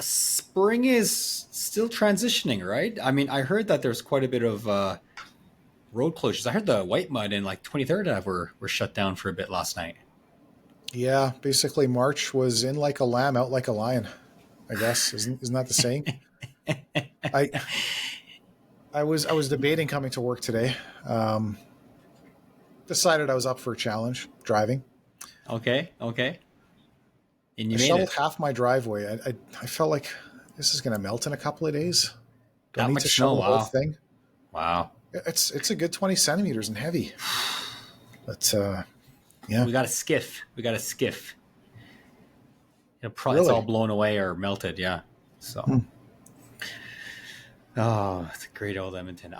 Spring is still transitioning, right? I mean, I heard that there's quite a bit of road closures. I heard the White Mud and like 23rd Ave were shut down for a bit last night. Yeah, basically March was in like a lamb, out like a lion. I guess isn't that the saying? I I was debating coming to work today. Um, Decided I was up for a challenge driving. Okay, okay. And I you made shoveled it. half my driveway. I felt like this is going to melt in a couple of days. Do I That need to much snow. shovel the whole Wow. thing? Wow. It's a good 20 centimeters and heavy. But yeah, We got a skiff. We got a skiff. It's all really. blown away or melted. Yeah. So, Hmm. oh, it's a great old Edmonton.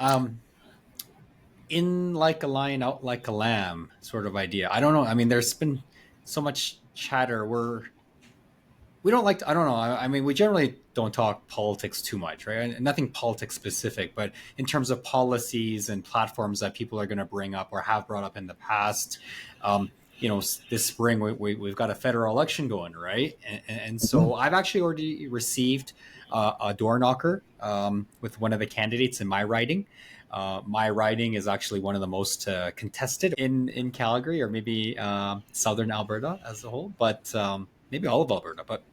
In like a lion, out like a lamb sort of idea. I don't know. I mean, there's been so much chatter. We don't like to, I don't know. I mean, we generally don't talk politics too much, right? And nothing politics specific, but in terms of policies and platforms that people are going to bring up or have brought up in the past, um, this spring we've got a federal election going, right? And Mhm. so I've actually already received a door knocker with one of the candidates in my riding. My riding is actually one of the most contested in Calgary, or maybe southern Alberta as a whole, but maybe all of Alberta. But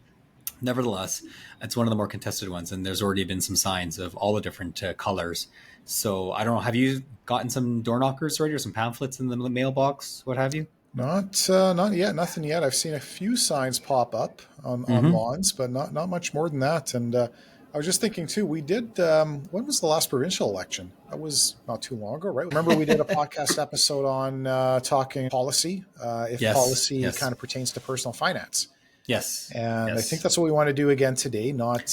nevertheless, it's one of the more contested ones, and there's already been some signs of all the different colors. So I don't know. Have you gotten some door knockers already, or some pamphlets in the mailbox? What have you? Not yet. Nothing yet. I've seen a few signs pop up on Mm-hmm. lawns, but not much more than that. And I was just thinking too. We did. When was the last provincial election? That was not too long ago, right? Remember we did a podcast episode on talking policy, if Yes. policy kind Yes. of pertains to personal finance. Yes. And I think Yes. that's what we want to do again today. Not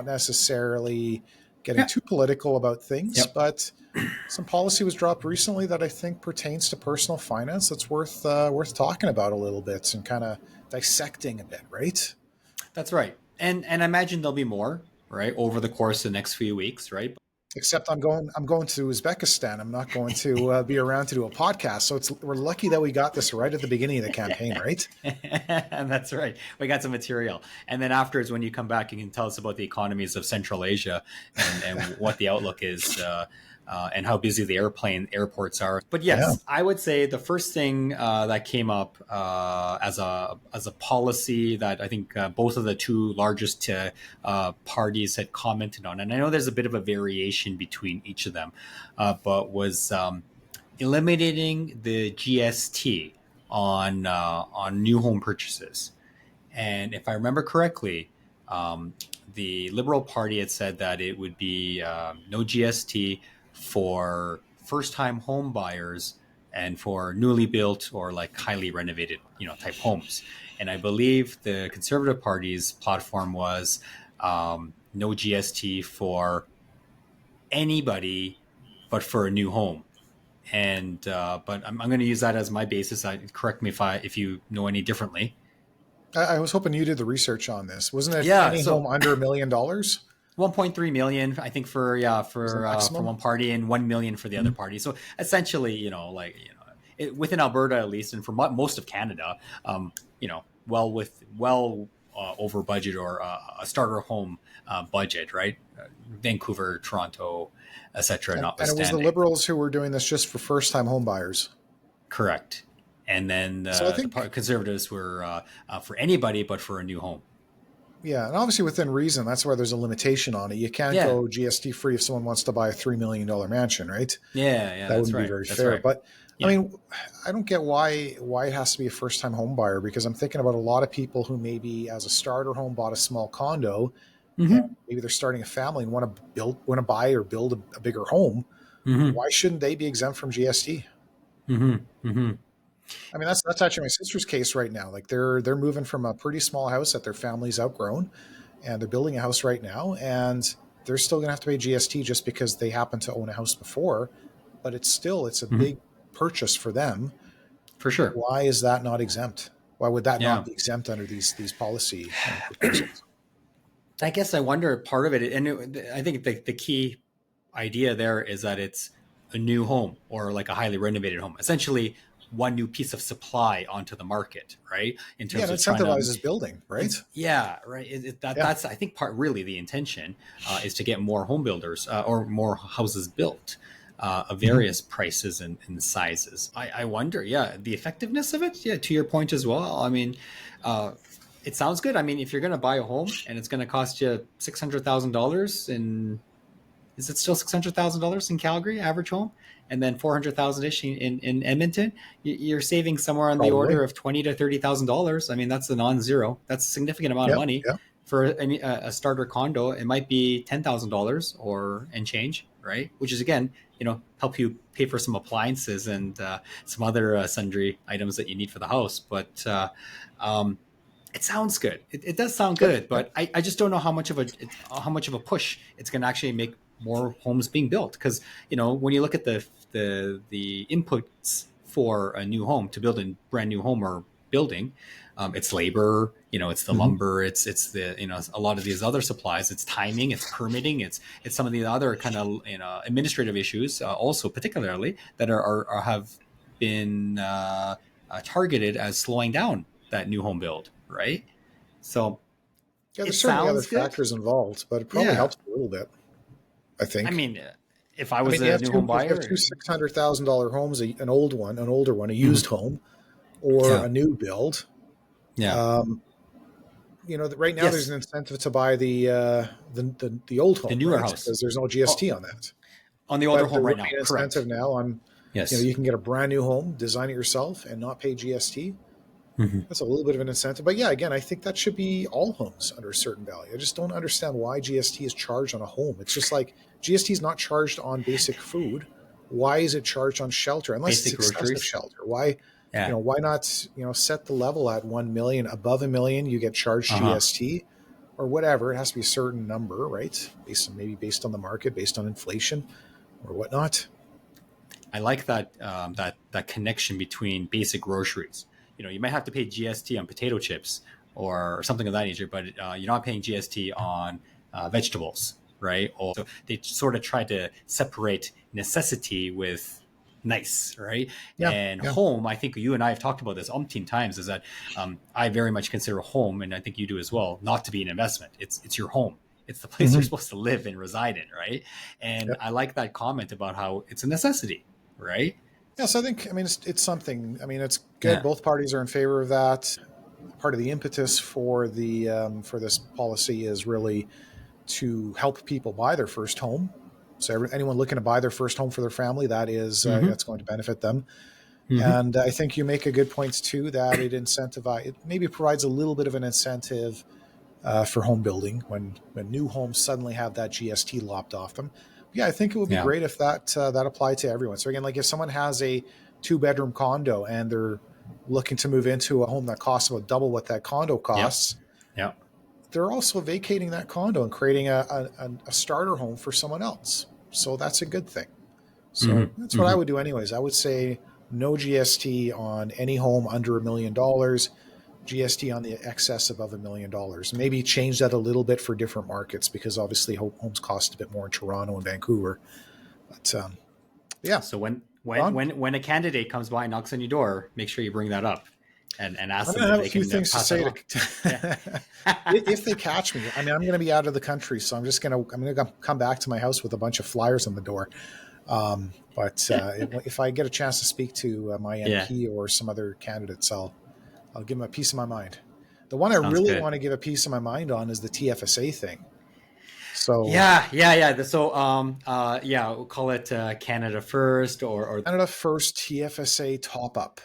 necessarily getting Yeah. too political about things, Yep. but some policy was dropped recently that I think pertains to personal finance. That's worth talking about a little bit and kind of dissecting a bit, right? That's right. And I imagine there'll be more, right, over the course of the next few weeks, right? Except I'm going to Uzbekistan. I'm not going to be around to do a podcast. So we're lucky that we got this right at the beginning of the campaign, right? And that's right. We got some material. And then afterwards, when you come back, you can tell us about the economies of Central Asia and what the outlook is and how busy the airports are. But Yeah. yes, I would say the first thing that came up as a policy that I think both of the two largest parties had commented on, and I know there's a bit of a variation between each of them, but was eliminating the GST on new home purchases. And if I remember correctly, the Liberal Party had said that it would be no GST for first-time home buyers and for newly built or like highly renovated, type homes. And I believe the Conservative Party's platform was no GST for anybody, but for a new home. And but I'm going to use that as my basis. Correct me if you know any differently. I was hoping you did the research on this. Wasn't it Yeah, any home so under $1 million 1.3 million, I think, was the for maximum? one party and 1 million for the other Mhm. party. So essentially, within Alberta at least, and for most of Canada, well over budget or a starter home budget, right? Vancouver, Toronto, etc. And it was the Notwithstanding. liberals who were doing this just for first time home buyers. Correct. And then So I the think, conservatives were for anybody but for a new home. yeah, and obviously within reason, that's why there's a limitation on it. You can't Yeah, go GST free if someone wants to buy a $3 million mansion, right? yeah, That that's wouldn't be right. very That's fair. right. But I Yeah. mean, I don't get why it has to be a first time home buyer, because I'm thinking about a lot of people who maybe as a starter home bought a small condo and Mm-hmm. maybe they're starting a family and want to buy or build a bigger home. Mm-hmm. Why shouldn't they be exempt from GST? Mm-hmm. Mm-hmm. I mean, that's actually my sister's case right now. Like they're moving from a pretty small house that their family's outgrown, and they're building a house right now, and they're still going to have to pay GST just because they happen to own a house before, but it's a Mm-hmm. big purchase for them. For sure. Why is that not exempt? Why would that not Yeah. be exempt under these policy proposals? I guess I wonder part of it, and I think the key idea there is that it's a new home or like a highly renovated home. Essentially, one new piece of supply onto the market, right? In Yeah, terms it of trying to, incentivizes building, right? yeah, right. Yeah. That's I think part really the intention is to get more home builders or more houses built of Mm-hmm. various prices and sizes. I wonder, yeah, the effectiveness of it. Yeah, to your point as well. I mean, it sounds good. I mean, if you're going to buy a home and it's going to cost you $600,000 in, is it still $600,000 in Calgary, average home? And then 400,000 ish in Edmonton, you're saving somewhere on the Probably. order of $20,000 to $30,000. I mean, that's a non-zero. That's a significant amount of Yeah. money Yeah. for a starter condo. It might be $10,000 or and change, right? Which is again, help you pay for some appliances and some other sundry items that you need for the house. But it sounds good. It does sound Yep. good, Yep. but I just don't know how much of a push it's going to actually make more homes being built. Because when you look at the inputs for a new home to build a brand new home or building, it's labor. It's the Mm-hmm. lumber. It's the a lot of these other supplies. It's timing. It's permitting. It's some of the other kind of administrative issues also particularly that are have been targeted as slowing down that new home build, right? So Yeah, it there's certainly other sounds good. factors involved, but it probably Yeah. helps a little bit, I I think. mean, if I I was mean, you a have new two home if you have buyer, two $600,000 homes, an older one, a used mhm. home, or Yeah. a new build. Yeah. Um, right now there's Yes. an incentive to buy the old The home, newer right? house. Because there's no Oh, GST on that. on the older But there home would right be now. an incentive Correct. now on, Yes. you can get a brand new home, design it yourself, and not pay GST. Hmm. That's a little bit of an incentive. But yeah, again, I think that should be all homes under a certain value. I just don't understand why GST is charged on a home. It's just like GST is not charged on basic food. Why is it charged on shelter? Unless it's Basic excessive groceries. shelter. Why, Yeah. why not, set the level at 1 million, above a million, you get charged Uh huh. GST or whatever. It has to be a certain number, right? Based on the market, based on inflation or whatnot. I like that connection between basic groceries. You might have to pay GST on potato chips or something of that nature, but you're not paying GST on vegetables, right? Or so they sort of try to separate necessity with nice, right? Yeah. And Yeah. home, I think you and I have talked about this umpteen times, is that I very much consider home, and I think you do as well, not to be an investment. It's your home. It's the place you're Mm-hmm. supposed to live and reside in, right? And Yep. I like that comment about how it's a necessity, right? Yes, I mean, it's something. I mean, it's good. Yeah. Both parties are in favor of that. Part of the impetus for for this policy is really to help people buy their first home. So anyone looking to buy their first home for their family, Mm-hmm. that's going to benefit them. Mm-hmm. And I think you make a good point too that it maybe provides a little bit of an incentive for home building when new homes suddenly have that GST lopped off them. Yeah, I think it would be Yeah. great if that applied to everyone. So again, like if someone has a 2-bedroom condo and they're looking to move into a home that costs about double what that condo Yep. costs, Yep. they're also vacating that condo and creating a starter home for someone else. So that's a good thing. So Mm-hmm. that's what I Mm-hmm. would do anyways. I would say no GST on any home under $1 million, GST on the excess above $1 million. Maybe change that a little bit for different markets because obviously homes cost a bit more in Toronto and Vancouver. But yeah, So when when Ron, when when a candidate comes by and knocks on your door, make sure you bring that up and ask I'm them going to if have a they few can things to pass that say along. Yeah. to if they catch me. I mean, I'm going to be out of the country, so I'm going to come back to my house with a bunch of flyers on the door. But if I get a chance to speak to my Yeah. MP or some other candidates, I'll give them a piece of my mind. The one I Sounds really good. want to give a piece of my mind on is the TFSA thing. So Yeah. So yeah, we'll call it Canada First or Canada First TFSA top up.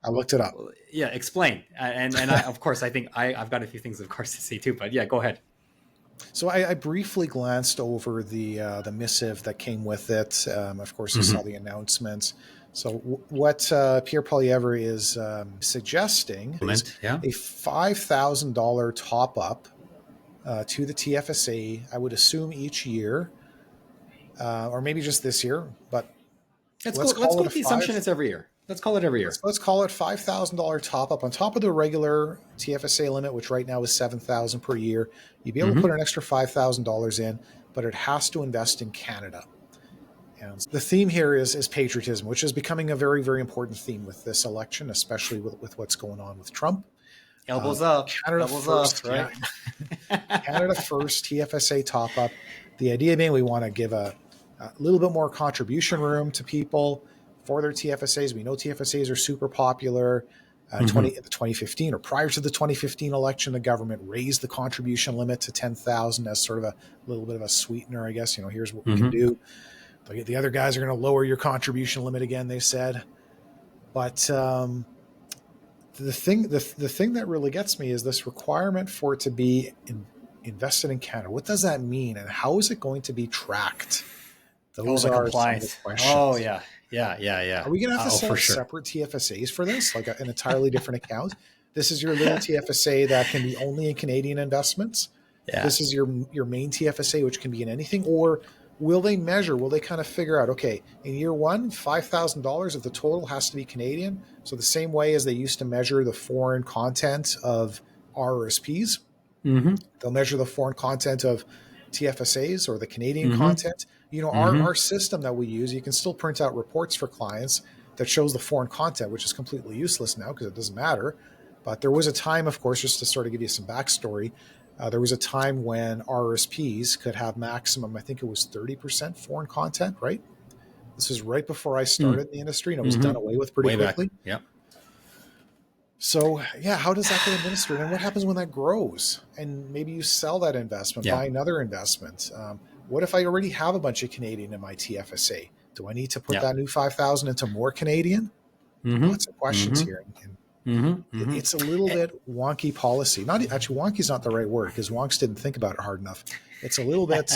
I looked it up. yeah. Explain and I, of course I think I've got a few things of course to say too, but yeah, go ahead. So I briefly glanced over the missive that came with it. Of course, I saw Mm-hmm. the announcements. So what Pierre Poilievre is suggesting is Yeah. a $5,000 top up to the TFSA. I would assume each year, or maybe just this year. But let's Let's call go it a with the assumption it's every year. Let's call it every year. let's call it $5,000 top up on top of the regular TFSA limit, which right now is $7,000 per year. You'd be able to put Mm-hmm. an extra $5,000 in, but it has to invest in Canada. And the theme here is patriotism, which is becoming a very, very important theme with this election, especially with what's going on with Trump. Elbows up, Canada elbows up, first, right? Canada first, TFSA top up. The idea being we want to give a little bit more contribution room to people for their TFSAs. We know TFSAs are super popular. In the 2015 or prior to the 2015 election, the government raised the contribution limit to 10,000 as sort of a little bit of a sweetener, I guess. Here's what we can do. The other guys are going to lower your contribution limit again, they said. But the thing that really gets me is this requirement for it to be invested in Canada. What does that mean, and how is it going to be tracked? Those the are compliance. some of the questions. Oh yeah. Are we going to have to set up sure. separate TFSAs for this, like an entirely different account? This is your little TFSA that can be only in Canadian investments. Yeah. This is your main TFSA, which can be in anything. Or will they kind of figure out, okay, in year one, $5,000 of the total has to be Canadian. So the same way as they used to measure the foreign content of RRSPs, they'll measure the foreign content of TFSAs or the Canadian content. Our system that we use, you can still print out reports for clients that shows the foreign content, which is completely useless now because it doesn't matter. But there was a time, of course, just to sort of give you some backstory, there was a time when RRSPs could have maximum, I think it was 30% foreign content, right? This was right before I started in the industry, and it was done away with pretty quickly. Yeah. So, how does that get administered? And what happens when that grows? And maybe you sell that investment, buy another investment. What if I already have a bunch of Canadian in my TFSA? Do I need to put that new 5,000 into more Canadian? Lots of questions here. And it's a little bit wonky policy. Wonky is not the right word because wonks didn't think about it hard enough. It's a little bit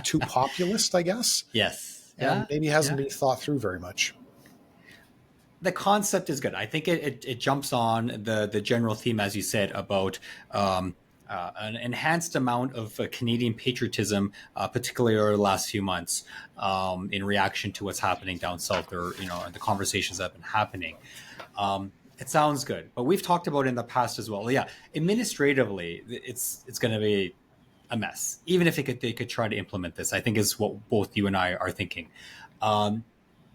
too populist, I guess. Yes. And maybe hasn't been thought through very much. The concept is good. I think it jumps on the general theme, as you said, about an enhanced amount of Canadian patriotism, particularly over the last few months, in reaction to what's happening down south, or the conversations that have been happening. It sounds good, but we've talked about it in the past as well. Yeah, administratively, it's going to be a mess. Even if they could try to implement this, I think is what both you and I are thinking.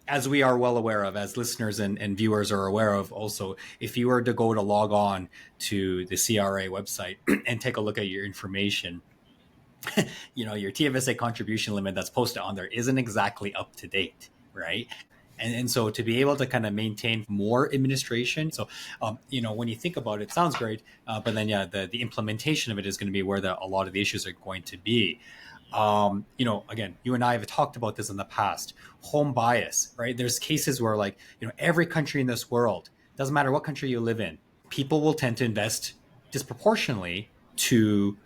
As we are well aware of, as listeners and viewers are aware of also, if you were to go to log on to the CRA website and take a look at your information, your TFSA contribution limit that's posted on there isn't exactly up to date, right? And so to be able to kind of maintain more administration. So, when you think about it, it sounds great. But then, the implementation of it is going to be where a lot of the issues are going to be. Again, you and I have talked about this in the past, home bias, right? There's cases where every country in this world, doesn't matter what country you live in, people will tend to invest disproportionately to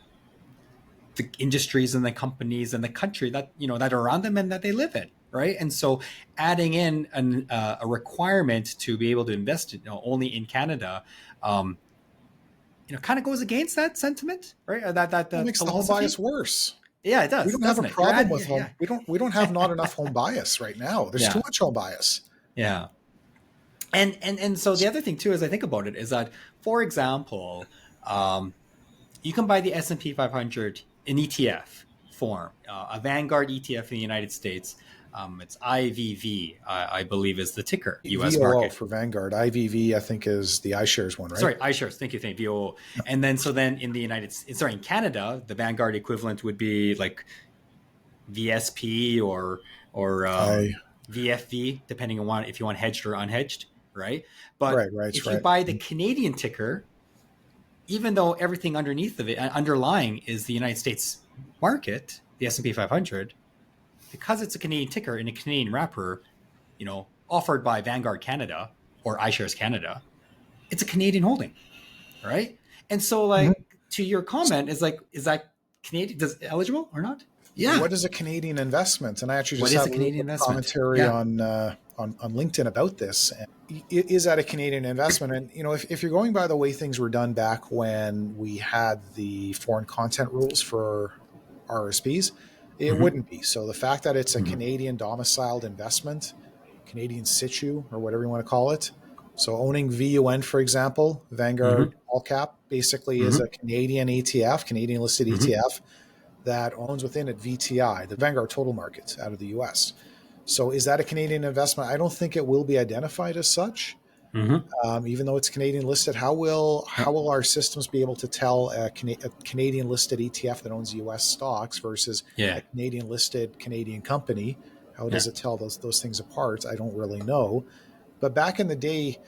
the industries and the companies and the country that, that are around them and that they live in. Right. And so adding in a requirement to be able to invest only in Canada, kind of goes against that sentiment, right? That makes the home bias worse. Yeah, it does. We don't have a problem with home. We don't have not enough home bias right now. There's too much home bias. Yeah. And so the other thing too, as I think about it, is that, for example, you can buy the S&P 500 in ETF form, a Vanguard ETF in the United States. It's IVV, I believe, is the ticker, U.S. VOO market. For Vanguard. IVV, I think, is the iShares one, right? Sorry, iShares. Thank you, VOO. And then in the in Canada, the Vanguard equivalent would be like VSP or VFV, depending on if you want hedged or unhedged, right? But if you buy the Canadian ticker, even though everything underneath of it, underlying is the United States market, the S&P 500, because it's a Canadian ticker in a Canadian wrapper, offered by Vanguard Canada or iShares Canada, it's a Canadian holding, right? And so, to your comment, is that Canadian eligible or not? Yeah. What is a Canadian investment? And I actually just had a commentary on LinkedIn about this. Is that a Canadian investment? And if you're going by the way things were done back when we had the foreign content rules for RSPs, it wouldn't be. So the fact that it's a Canadian domiciled investment, Canadian situ, or whatever you want to call it. So owning VUN, for example, Vanguard All Cap, basically is a Canadian ETF, Canadian listed ETF that owns within it VTI, the Vanguard Total Market out of the US. So is that a Canadian investment? I don't think it will be identified as such. Mm-hmm. Even though it's Canadian listed, how will our systems be able to tell a Canadian listed ETF that owns U.S. stocks versus Yeah. a Canadian listed Canadian company? How Yeah. does it tell those things apart? I don't really know. But back in the day,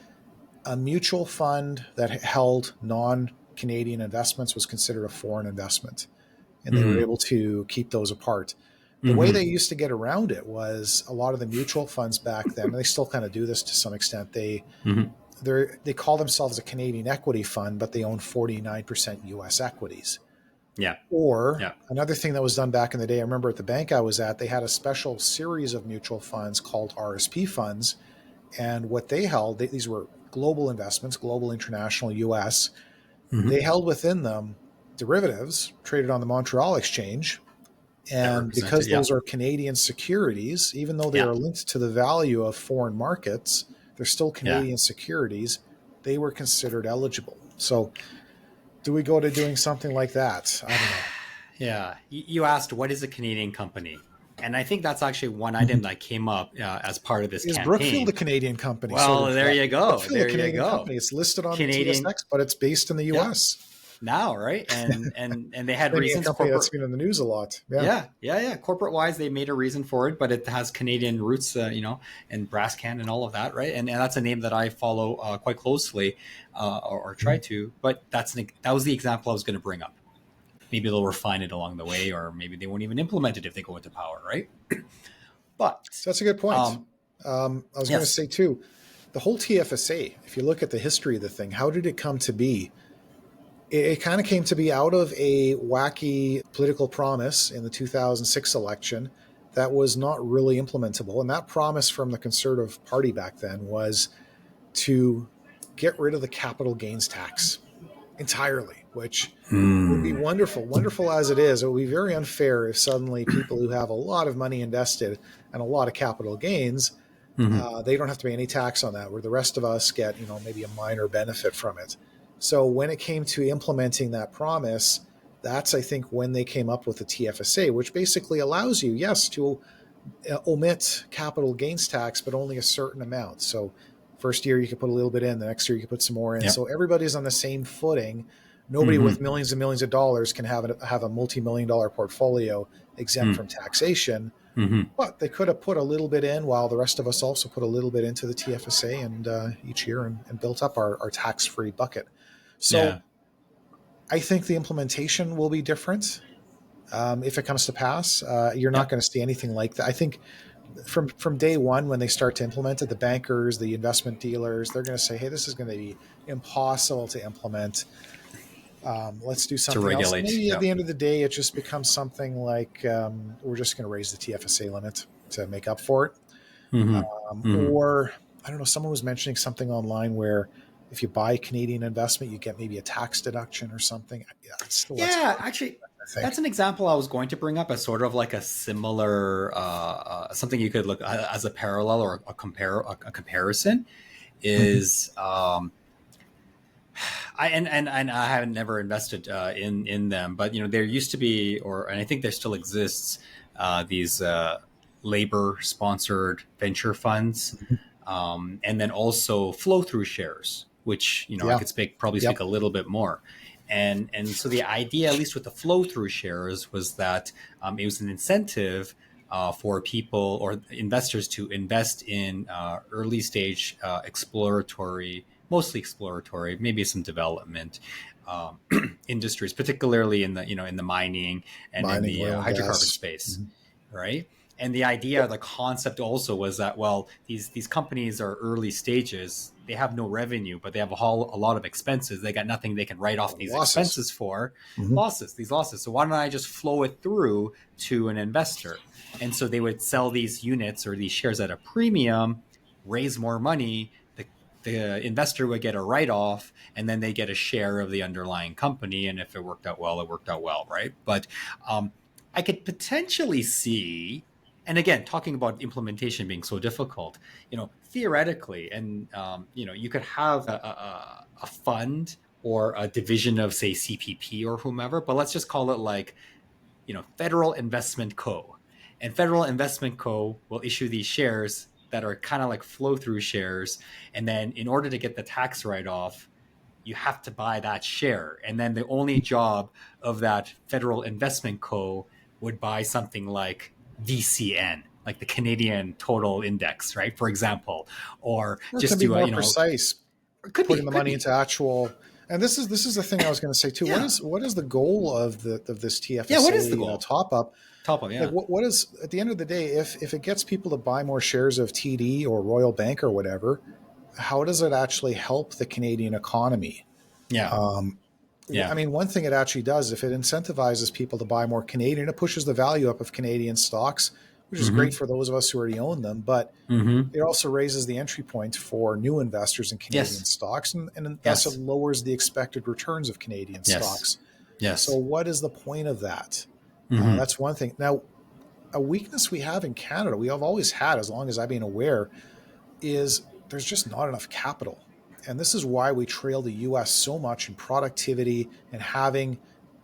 a mutual fund that held non-Canadian investments was considered a foreign investment, and they were Mm-hmm. able to keep those apart. The way they Mm-hmm. used to get around it was a lot of the mutual funds back then, and they still kind of do this to some extent. Mm-hmm. They call themselves a Canadian equity fund, but they own 49% US equities. Yeah. Or Yeah. another thing that was done back in the day, I remember at the bank I was at, they had a special series of mutual funds called RSP funds. And what they held, these were global investments, global, international, US. Mm-hmm. They held within them derivatives traded on the Montreal Exchange. That And represented. because Yeah. those are Canadian securities, even though they Yeah. are linked to the value of foreign markets, they're still Yeah. Canadian securities. They were considered eligible. So, do we go to doing something like that? I don't know. Yeah. You asked what is a Canadian company, and I think that's actually one item that came up as part of this Is Brookfield a campaign. Canadian company? Well, there you go. Brookfield a There you Canadian go. company? It's listed on the Canadian. TSX, but it's based in the Yeah. U.S. Now, right? And they Just had naming a reasons company that's corporate. been in the news a lot. Yeah. Yeah, yeah, yeah. Corporate wise, they made a reason for it, but it has Canadian roots, and Brascan and all of that, right? And that's a name that I follow quite closely, or try to. But that was the example I was going to bring up. Maybe they'll refine it along the way, or maybe they won't even implement it if they go into power, right? But So that's a good point. um, I was going to yes, say too, the whole TFSA. If you look at the history of the thing, how did it come to be? It kind of came to be out of a wacky political promise in the 2006 election that was not really implementable. And that promise from the Conservative Party back then was to get rid of the capital gains tax entirely, which would be mm, wonderful. Wonderful as it is, it would be very unfair if suddenly people who have a lot of money invested and a lot of capital gains, mm-hmm. they don't have to pay any tax on that, where the rest of us get, maybe a minor benefit from it. So when it came to implementing that promise, that's, I think, when they came up with the TFSA, which basically allows you, yes, to omit capital gains tax, but only a certain amount. So first year you can put a little bit in, the next year you can put some more in. Yeah, So everybody's on the same footing. Nobody with mm-hmm. millions and millions of dollars can have a multi-million-dollar portfolio exempt from taxation. Mm-hmm. But they could have put a little bit in while the rest of us also put a little bit into the TFSA and each year and built up our tax-free bucket. So Yeah, I think the implementation will be different if it comes to pass. You're yeah. not going to see anything like that. I think from day one when they start to implement it, the bankers, the investment dealers, they're going to say, "Hey, this is going to be impossible to implement. Let's do To something else." And regulate. maybe at Yeah, the end of the day, it just becomes something like we're just going to raise the TFSA limit to make up for it. mm-hmm. Mm-hmm. Or I don't know. Someone was mentioning something online where if you buy Canadian investment, you get maybe a tax deduction or something. Yeah, it's still Yeah, actually, I that's think. an example I was going to bring up as sort of like a similar something you could look as a parallel or a comparison Mm-hmm. is and I haven't never invested in them, but there used to be, and I think there still exists these labor sponsored venture funds, and then also flow through shares, which I Yeah. could probably speak Yep. a little bit more. And so the idea, at least with the flow through shares, was that it was an incentive for people or investors to invest in early stage exploratory, mostly exploratory, maybe some development um, industries, particularly in the mining and in Mining, the oil and hydrocarbon gas. space, Mm-hmm. right? And the idea, the concept also was that, well, these companies are early stages. They have no revenue, but they have a lot of expenses. They got nothing they can write off these Losses. expenses for, Mm-hmm. these losses. So why don't I just flow it through to an investor? And so they would sell these units or these shares at a premium, raise more money. The investor would get a write off, and then they get a share of the underlying company. And if it worked out well, it worked out well, right? But I could potentially see, and again, talking about implementation being so difficult, theoretically, and you could have a fund or a division of, say, CPP or whomever, but let's just call it like Federal Investment Co. And Federal Investment Co. will issue these shares that are kind of like flow through shares. And then in order to get the tax write off, you have to buy that share. And then the only job of that Federal Investment Co. would buy something like VCN, like the Canadian Total Index, right? For example, or Or it can just be do a, more precise, putting the could money be, into actual. And this is the thing I was going to say too. yeah, What is the goal of this yeah. What is the TFSA goal? top up? Top of, Like yeah. what is at the end of the day, if it gets people to buy more shares of TD or Royal Bank or whatever, how does it actually help the Canadian economy? Yeah. I Yeah. mean, one thing it actually does, if it incentivizes people to buy more Canadian, it pushes the value up of Canadian stocks, which is great Mm-hmm. for those of us who already own them. But Mm-hmm. it also raises the entry point for new investors in Canadian Yes. stocks, and thus it Yes. lowers the expected returns of Canadian Yes. stocks. So, Yes. what is the point of that? Mm-hmm. That's one thing. Now, a weakness we have in Canada, we have always had, as long as I've been aware, is there's just not enough capital. And this is why we trail the US so much in productivity and having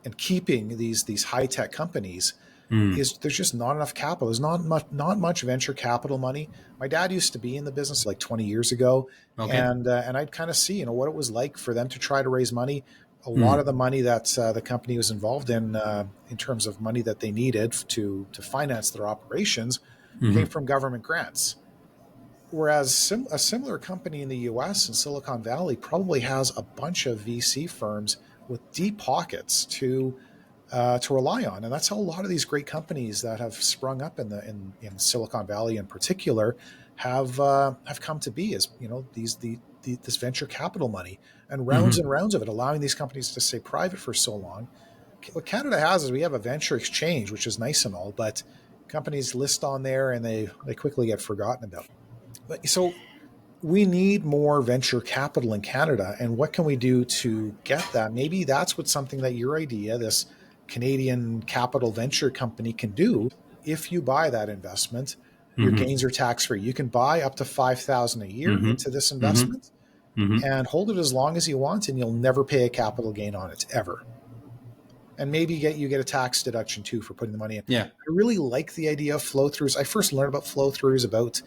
and keeping these high tech companies Mm. is there's just not enough capital. There's not much venture capital money. My dad used to be in the business like 20 years ago, Okay. and I'd kind of see what it was like for them to try to raise money. A lot Mm. of the money that the company was involved in terms of money that they needed to finance their operations, came Mm-hmm. from government grants. Whereas a similar company in the US and Silicon Valley probably has a bunch of VC firms with deep pockets to rely on, and that's how a lot of these great companies that have sprung up in Silicon Valley in particular have come to be. As this venture capital money Mm-hmm. and rounds of it, allowing these companies to stay private for so long. What Canada has is we have a venture exchange, which is nice and all, but companies list on there and they quickly get forgotten about. But so we need more venture capital in Canada. And what can we do to get that? Maybe that's what something that your idea, this Canadian capital venture company, can do. If you buy that investment, your Mm-hmm. gains are tax free. You can buy up to 5,000 a year Mm-hmm. into this Mm-hmm. investment Mm-hmm. and hold it as long as you want, and you'll never pay a capital gain on it ever. And maybe you get a tax deduction too for putting the money in. Yeah. I really like the idea of flow throughs. I first learned about flow throughs about,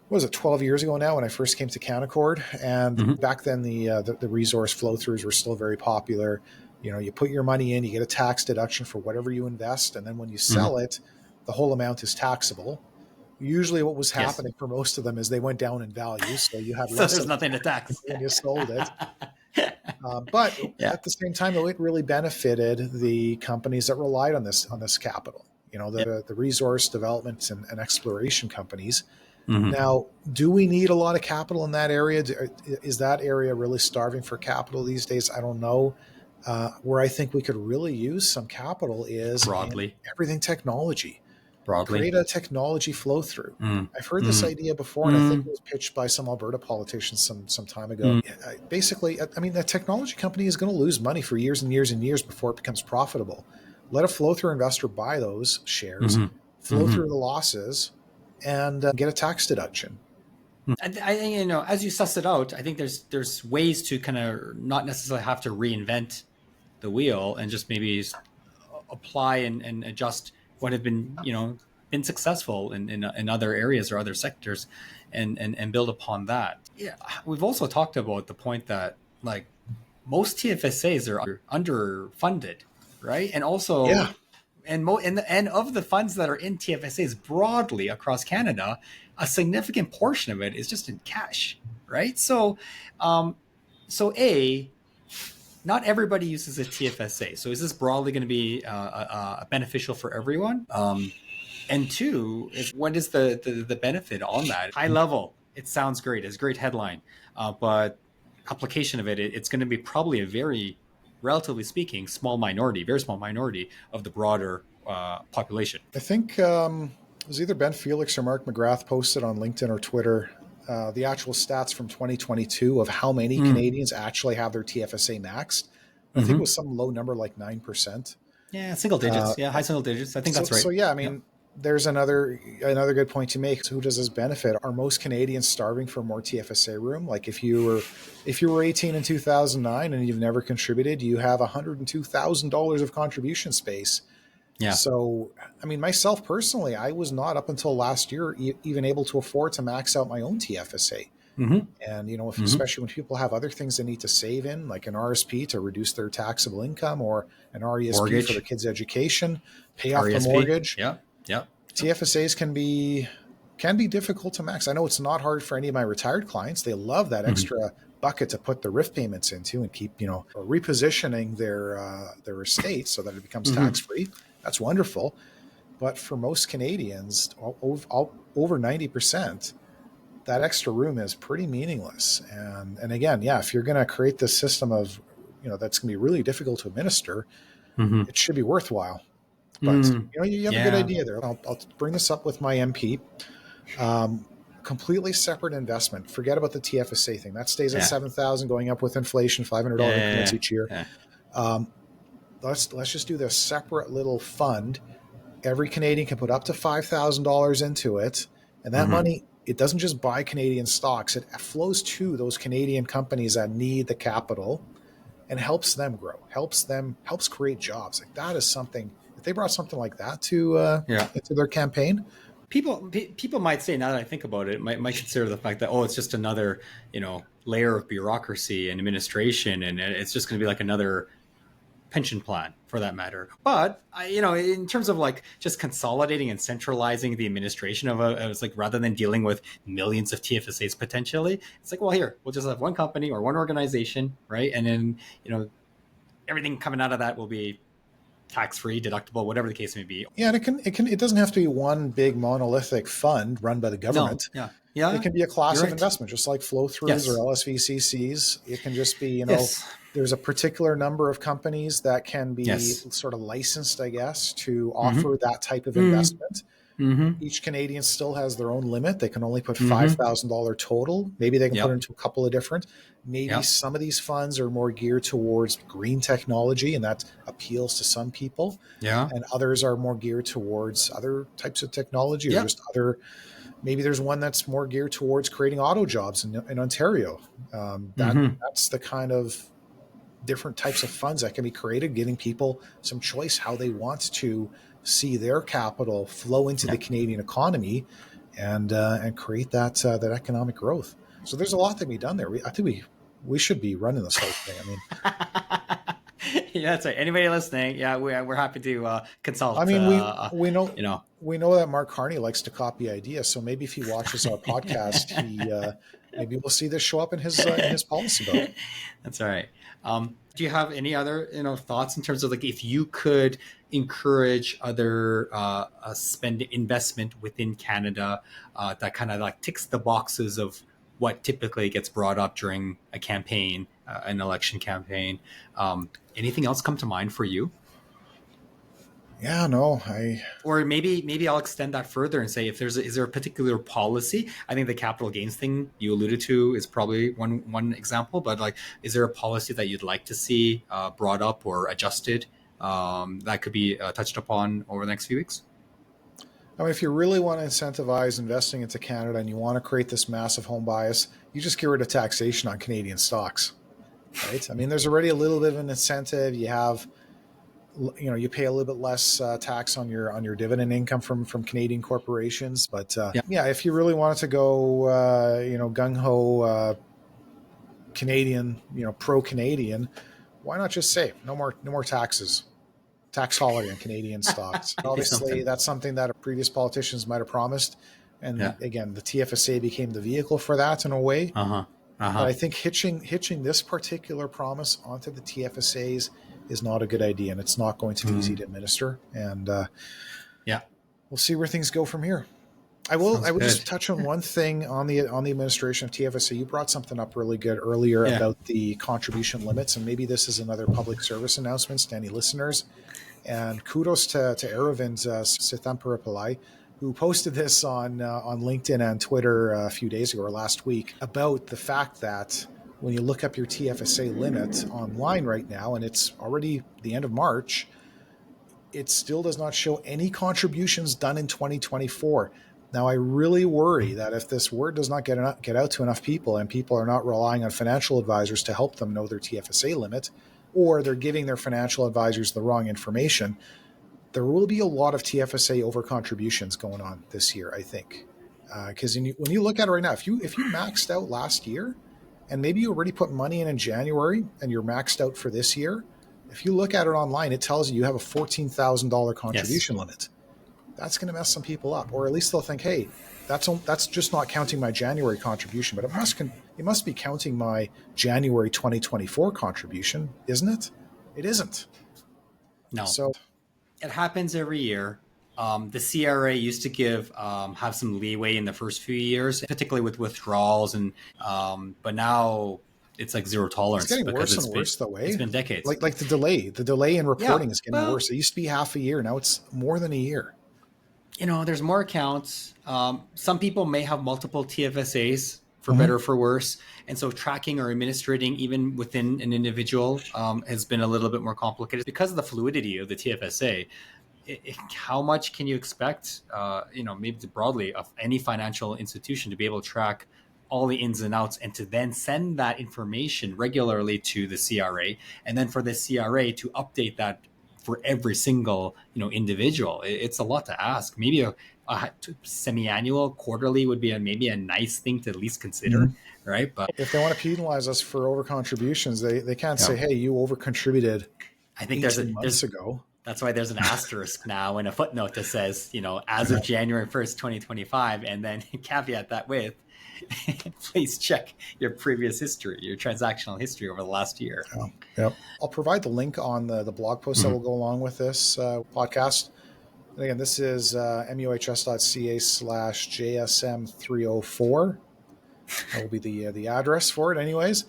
what was it, 12 years ago now, when I first came to Canaccord. And Mm-hmm. back then the resource flow throughs were still very popular. You put your money in, you get a tax deduction for whatever you invest, and then when you Mm-hmm. sell it, the whole amount is taxable. Usually what was Yes. happening for most of them is they went down in value, so you had So less there's of a nothing to tax tax. when you sold it. But Yeah. at the same time, though, it really benefited the companies that relied on this capital. Yeah. The resource development and exploration companies. Mm-hmm. Now, do we need a lot of capital in that area? Is that area really starving for capital these days? I don't know. Where I think we could really use some capital is in Broadly. everything technology. Broadly. Create a technology flow through. Mm. I've heard this Mm. idea before, and I think it Mm. was pitched by some Alberta politicians some time ago. Mm. Basically, I mean, a technology company is going to lose money for years and years and years before it becomes profitable. Let a flow through investor buy those shares, Mm-hmm. flow Mm-hmm. through the losses, and get a tax deduction. I think, as you suss it out, I think there's ways to kind of not necessarily have to reinvent the wheel and just maybe apply and adjust what have been successful in other areas or other sectors, and build upon that. Yeah, we've also talked about the point that like most TFSAs are underfunded, right? And Yeah, also, and of the funds that are in TFSAs broadly across Canada, a significant portion of it is just in cash, right? Um, so not everybody uses a TFSA. So is this broadly going to be beneficial for everyone? And two, is what is the benefit on that? High level, it sounds great. It's a great headline, but application of it's going to be probably a very, relatively speaking, very small minority of the broader population. I think it was either Ben Felix or Mark McGrath posted on LinkedIn or Twitter the actual stats from 2022 of how many Mm. Canadians actually have their TFSA maxed. I think it Mm-hmm. was some low number like 9%. Yeah, single digits. Yeah, high single digits. I think So, that's right. so yeah, I Yep. mean, there's another good point to make. So who does this benefit? Are most Canadians starving for more TFSA room? Like if you were 18 in 2009 and you've never contributed, you have $102,000 of contribution space. Yeah. So, I mean, myself personally, I was not up until last year even able to afford to max out my own TFSA. Mm-hmm. And, if, Mm-hmm. especially when people have other things they need to save in, like an RSP to reduce their taxable income, or an RESP for their Mortgage, kids' education, pay off the RESP. mortgage. Yeah. Yeah. Yep. TFSAs can be difficult to max. I know it's not hard for any of my retired clients. They love that Mm-hmm. extra bucket to put the RIF payments into and keep, repositioning their estate so that it becomes Mm-hmm. tax free. That's wonderful. But for most Canadians, over 90%, that extra room is pretty meaningless. And again, yeah, if you're going to create this system of, that's going to be really difficult to administer, Mm-hmm. it should be worthwhile. But Mm. you have a good Yeah. idea there. I'll bring this up with my MP. Um, Completely separate investment. Forget about the TFSA thing. That stays at Yeah. 7,000, going up with inflation, $500 increments Yeah. each year. Yeah. Um, let's just do this separate little fund. Every Canadian can put up to $5,000 into it, and that Mm-hmm. money, it doesn't just buy Canadian stocks. It flows to those Canadian companies that need the capital and helps them grow, helps create jobs. Like, that is something. If they brought something like that to Yeah. into their campaign, People might say, now that I think about it, might consider the fact that, oh, it's just another, layer of bureaucracy and administration, and it's just going to be like another pension plan for that matter. But in terms of like just consolidating and centralizing the administration of it's like, rather than dealing with millions of TFSAs potentially, it's like, well, here we'll just have one company or one organization, right? And then everything coming out of that will be tax-free, deductible, whatever the case may be. yeah, and it doesn't have to be one big monolithic fund run by the No, government. yeah, It yeah, can be a class you're of right. investment, just like flow throughs or Yes, LSVCCs. It can just be, yes, there's a particular number of companies that can be yes. sort of licensed, I guess, to Mm-hmm. offer that type of Mm-hmm. investment. Mm-hmm. Each Canadian still has their own limit. They can only put Mm-hmm. $5,000 total. Maybe they can put it Yep. into a couple of different. Maybe Yep. some of these funds are more geared towards green technology, and that appeals to some people. Yeah. And others are more geared towards other types of technology, or Yep. just other. Maybe there's one that's more geared towards creating auto jobs in Ontario. Mm-hmm. That's the kind of different types of funds that can be created, giving people some choice how they want to see their capital flow into the Yep. Canadian economy, and create that economic growth. So there's a lot that can be done there. I think we should be running this whole thing. I mean, Yeah, that's right. Anybody listening? Yeah, we're happy to I consult. mean, we know You know, we know that Mark Carney likes to copy ideas. So maybe if he watches our podcast, maybe we'll see this show up in his policy book. that's all right. Do you have any other thoughts in terms of like if you could encourage other spend investment within Canada that kind of like ticks the boxes of what typically gets brought up during a campaign, an election campaign? Anything else come to mind for you? Yeah, no, Or maybe I'll extend that further and say, if is there a particular policy? I think the capital gains thing you alluded to is probably one example, but like, is there a policy that you'd like to see brought up or adjusted that could be touched upon over the next few weeks? I mean, if you really want to incentivize investing into Canada and you want to create this massive home bias, you just get rid of taxation on Canadian stocks, right? I mean, there's already a little bit of an incentive. You pay a little bit less tax on your dividend income from Canadian corporations. But Yeah. yeah, if you really wanted to go, gung ho Canadian, pro Canadian, why not just say no more taxes? Tax holiday on Canadian stocks. Be Obviously, something. that's something that previous politicians might have promised. Yeah. And again, the TFSA became the vehicle for that in a way. Uh-huh. But Uh-huh. I think hitching this particular promise onto the TFSAs is not a good idea, and it's not going to be easy to administer. And Yeah. we'll see where things go from here. I Sounds will just good. touch on one thing on the administration of TFSA. You brought something up really good earlier Yeah. about the contribution limits, and maybe this is another public service announcement to any listeners. And kudos to Aravind Sithamparapillai, who posted this on LinkedIn and Twitter a few days ago or last week about the fact that when you look up your TFSA limit online right now, and it's already the end of March, it still does not show any contributions done in 2024. Now, I really worry that if this word does not get out to enough people, and people are not relying on financial advisors to help them know their TFSA limit, or they're giving their financial advisors the wrong information, there will be a lot of TFSA over contributions going on this year, I think. Because when you look at it right now, if you maxed out last year, and maybe you already put money in January and you're maxed out for this year, if you look at it online, it tells you have a $14,000 contribution limit. That's going to mess some people up, or at least they'll think, hey, that's just not counting my January contribution, but it must be counting my January 2024 contribution, isn't it? It isn't. No. So it happens every year. The CRA used to have some leeway in the first few years, particularly with withdrawals, but now it's like zero tolerance. It's getting worse and worse, though. It's been decades. Like the delay in reporting is getting worse. It used to be half a year, now it's more than a year. There's more accounts. Some people may have multiple TFSAs, for better or for worse. And so tracking or administrating even within an individual has been a little bit more complicated because of the fluidity of the TFSA. How much can you expect, maybe broadly, of any financial institution to be able to track all the ins and outs and to then send that information regularly to the CRA, and then for the CRA to update that for every single individual? It's a lot to ask. Maybe a semi-annual, quarterly would be maybe a nice thing to at least consider, right? But if they want to penalize us for over contributions, they can't say, hey, you over contributed. I think months ago. That's why there's an asterisk now and a footnote that says, as of January 1st, 2025, and then caveat that with, please check your previous history, your transactional history over the last year. Yep. I'll provide the link on the blog post that will go along with this podcast. And again, this is muhs.ca/JSM304. That will be the address for it anyways.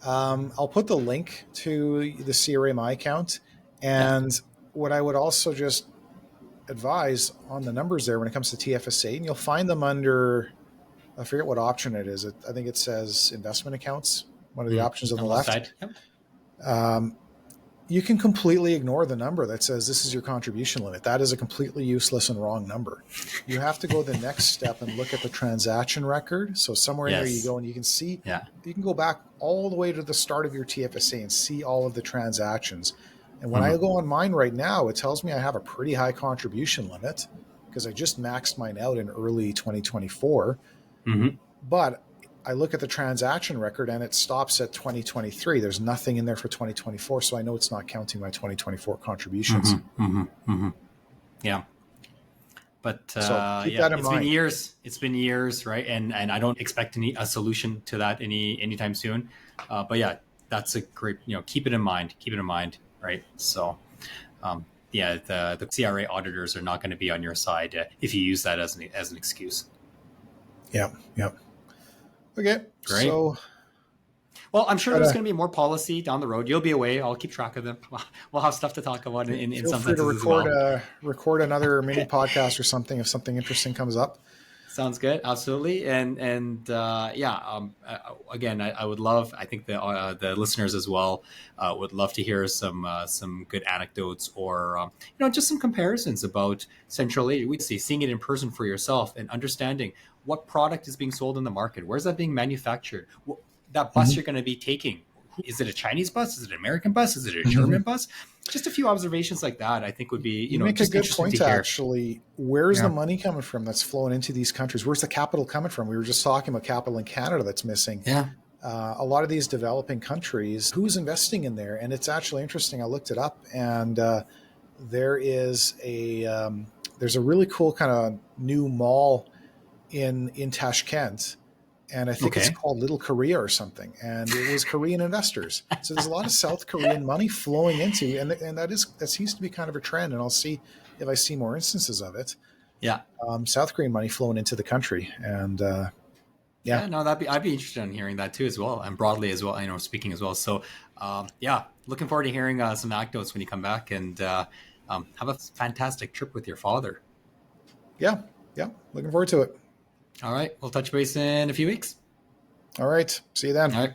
I'll put the link to the CRA My account. And what I would also just advise on the numbers there when it comes to TFSA, and you'll find them under, I forget what option it is. I think it says investment accounts, one of the options on the left. Side. Yep. You can completely ignore the number that says this is your contribution limit. That is a completely useless and wrong number. You have to go the next step and look at the transaction record. So somewhere in there you go and you can see, you can go back all the way to the start of your TFSA and see all of the transactions. And when I go on mine right now, it tells me I have a pretty high contribution limit because I just maxed mine out in early 2024. But I look at the transaction record and it stops at 2023. There's nothing in there for 2024. So I know it's not counting my 2024 contributions. Yeah. But so keep that in mind. It's been years, right? And I don't expect a solution to that anytime soon. But yeah, that's a great, keep it in mind, right? So the CRA auditors are not going to be on your side if you use that as an excuse. Yeah. Okay. Great. So, well, I'm sure there's going to be more policy down the road. You'll be away. I'll keep track of them. We'll have stuff to talk about in some senses as well. Record another mini podcast or something if something interesting comes up. Sounds good. Absolutely. And again, I would love, I think the listeners as well would love to hear some good anecdotes or, just some comparisons about Central Asia. We see seeing it in person for yourself and understanding what product is being sold in the market. Where's that being manufactured? That bus you're going to be taking. Is it a Chinese bus? Is it an American bus? Is it a German bus? Just a few observations like that, I think would be, you make just a good point, actually. Where's the money coming from that's flowing into these countries? Where's the capital coming from? We were just talking about capital in Canada that's missing. Yeah. A lot of these developing countries, who's investing in there? And it's actually interesting. I looked it up, and there's a really cool kind of new mall in Tashkent. And I think it's called Little Korea or something. And it was Korean investors. So there's a lot of South Korean money flowing into, and that seems to be kind of a trend. And I'll see if I see more instances of it. Yeah. South Korean money flowing into the country. And I'd be interested in hearing that too as well. And broadly as well, speaking as well. So looking forward to hearing some anecdotes when you come back, and have a fantastic trip with your father. Yeah. Looking forward to it. All right. We'll touch base in a few weeks. All right. See you then. All right.